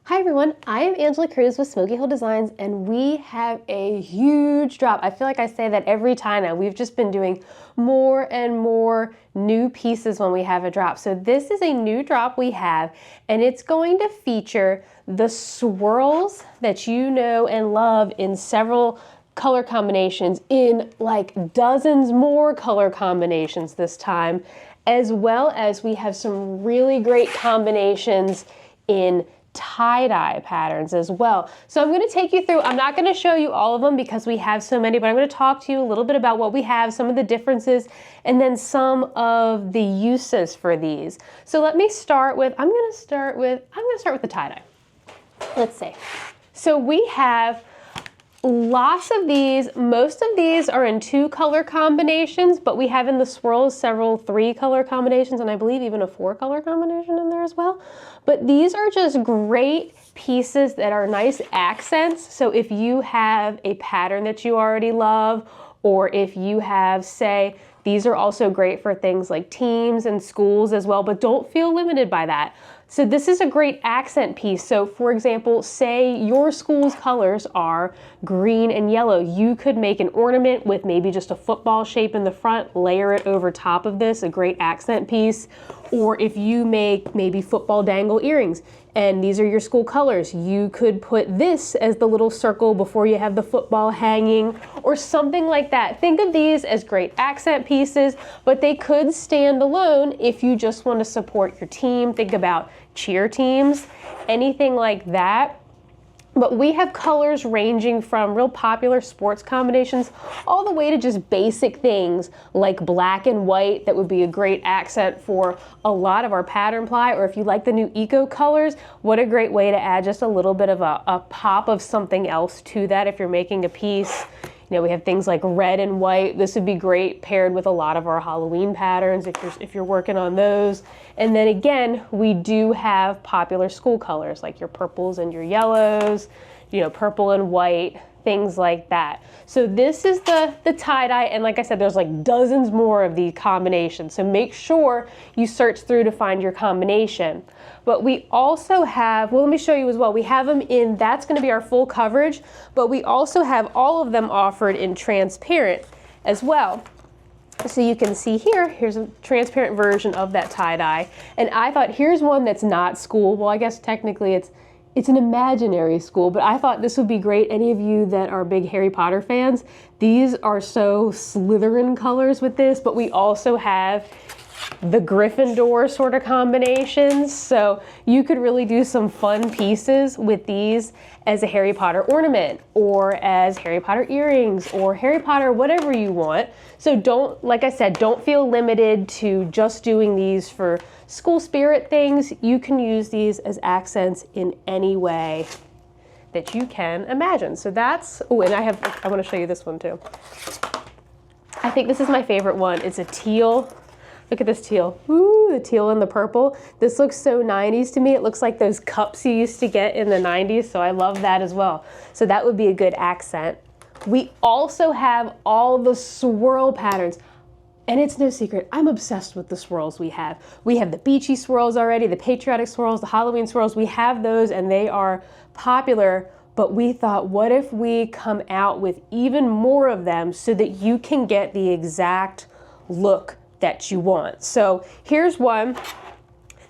Hi everyone, I am Angela Cruz with Smokey Designs, and we have a huge drop. I feel like I say that every time now. We've just been doing more and more new pieces when we have a drop. So this is a new drop we have, and it's going to feature the swirls that you know and love in several color combinations, in like dozens more color combinations this time, as well as we have some really great combinations in tie-dye patterns as well. So I'm going to take you through, I'm not going to show you all of them because we have so many, but I'm going to talk to you a little bit about what we have, some of the differences, and then some of the uses for these. So let me start with, I'm going to start with the tie-dye. Let's see. So we have lots of these. Most of these are in 2 color combinations, but we have in the swirls several 3 color combinations, and I believe even a 4 color combination in there as well. But these are just great pieces that are nice accents. So if you have a pattern that you already love, or if you have, say, these are also great for things like teams and schools as well, but don't feel limited by that. So this is a great accent piece. So for example, say your school's colors are green and yellow. You could make an ornament with maybe just a football shape in the front, layer it over top of this, a great accent piece. Or if you make maybe football dangle earrings, and these are your school colors, you could put this as the little circle before you have the football hanging, or something like that. Think of these as great accent pieces, but they could stand alone if you just want to support your team. Think about cheer teams, anything like that. But we have colors ranging from real popular sports combinations all the way to just basic things like black and white that would be a great accent for a lot of our pattern ply. Or if you like the new eco colors, what a great way to add just a little bit of a pop of something else to that if you're making a piece. You know, we have things like red and white. This would be great paired with a lot of our Halloween patterns if you're working on those. And then again, we do have popular school colors like your purples and your yellows, you know, purple and white, things like that. So this is the tie-dye, and like I said, there's like dozens more of these combinations. So make sure you search through to find your combination. But we also have, well, let me show you as well. We have them in, that's going to be our full coverage, but we also have all of them offered in transparent as well. So you can see here, here's a transparent version of that tie-dye. And I thought, here's one that's not school. Well, I guess technically it's an imaginary school, but I thought this would be great. Any of you that are big Harry Potter fans, these are so Slytherin colors with this, but we also have the Gryffindor sort of combinations. So you could really do some fun pieces with these as a Harry Potter ornament, or as Harry Potter earrings, or Harry Potter, whatever you want. So don't, like I said, don't feel limited to just doing these for school spirit things. You can use these as accents in any way that you can imagine. So that's, oh, and I want to show you this one too. I think this is my favorite one. It's a teal. Look at this teal. Ooh, the teal and the purple. This looks so 90s to me. It looks like those cups you used to get in the 90s, so I love that as well. So that would be a good accent. We also have all the swirl patterns. And it's no secret, I'm obsessed with the swirls we have. We have the beachy swirls already, the patriotic swirls, the Halloween swirls. We have those and they are popular, but we thought, what if we come out with even more of them so that you can get the exact look that you want. So here's one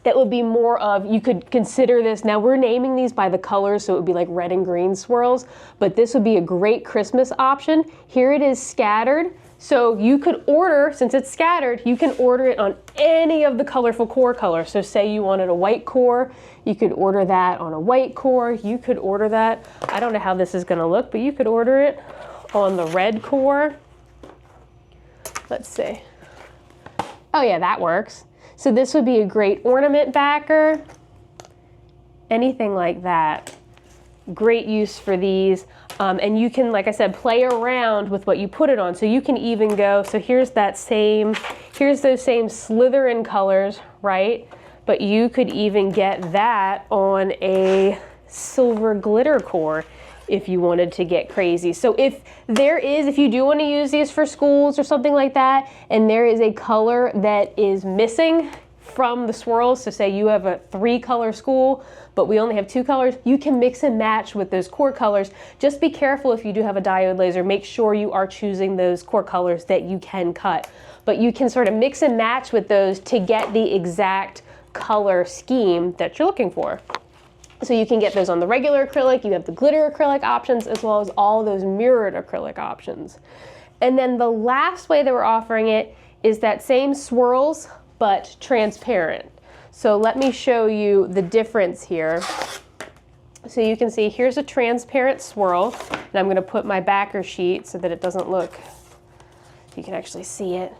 that would be more of, you could consider this, now we're naming these by the colors, so it would be like red and green swirls, but this would be a great Christmas option. Here it is scattered. So you could order, since it's scattered, you can order it on any of the colorful core colors. So say you wanted a white core, you could order that on a white core. You could order that, I don't know how this is gonna look, but you could order it on the red core. Let's see. Oh yeah, that works. So this would be a great ornament backer, anything like that. Great use for these. And you can, like I said, play around with what you put it on. So you can even go, so here's those same Slytherin colors, right? But you could even get that on a silver glitter core if you wanted to get crazy. So if you do want to use these for schools or something like that, and there is a color that is missing, from the swirls. So say you have a 3-color school, but we only have 2 colors, you can mix and match with those core colors. Just be careful if you do have a diode laser, make sure you are choosing those core colors that you can cut. But you can sort of mix and match with those to get the exact color scheme that you're looking for. So you can get those on the regular acrylic, you have the glitter acrylic options, as well as all those mirrored acrylic options. And then the last way that we're offering it is that same swirls, but transparent. So let me show you the difference here. So you can see here's a transparent swirl, and I'm going to put my backer sheet so that it doesn't look, you can actually see it.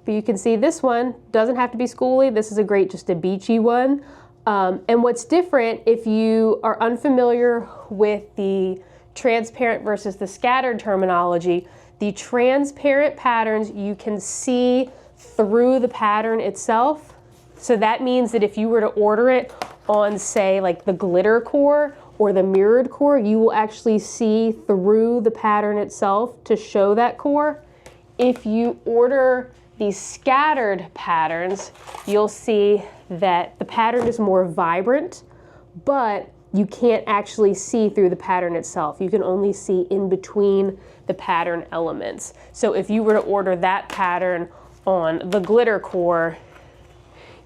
But you can see this one doesn't have to be schooly. This is a great, just a beachy one. And what's different, if you are unfamiliar with the transparent versus the scattered terminology, the transparent patterns, you can see through the pattern itself. So that means that if you were to order it on, say, like the glitter core or the mirrored core, you will actually see through the pattern itself to show that core. If you order these scattered patterns, you'll see that the pattern is more vibrant, but you can't actually see through the pattern itself. You can only see in between the pattern elements. So if you were to order that pattern on the glitter core,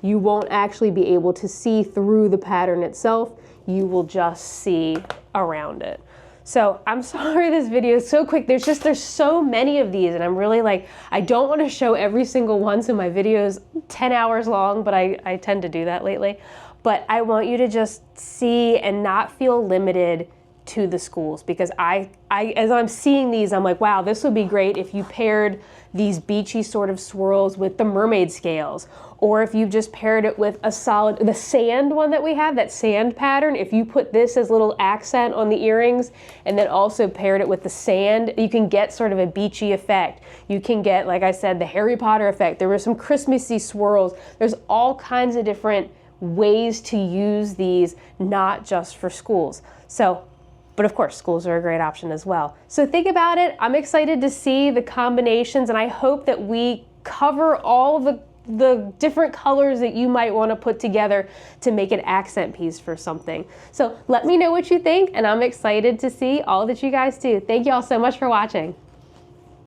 you won't actually be able to see through the pattern itself. You will just see around it. So I'm sorry this video is so quick. There's so many of these, and I'm really like, I don't want to show every single one, so my video is 10 hours long, but I tend to do that lately. But I want you to just see and not feel limited to the schools, because as I'm seeing these, I'm like, wow, this would be great if you paired these beachy sort of swirls with the mermaid scales, or if you just paired it with a solid, the sand one that we have, that sand pattern, if you put this as a little accent on the earrings and then also paired it with the sand, you can get sort of a beachy effect. You can get, like I said, the Harry Potter effect. There were some Christmassy swirls. There's all kinds of different ways to use these, not just for schools. So, but of course, schools are a great option as well. So think about it. I'm excited to see the combinations, and I hope that we cover all the different colors that you might want to put together to make an accent piece for something. So let me know what you think, and I'm excited to see all that you guys do. Thank you all so much for watching.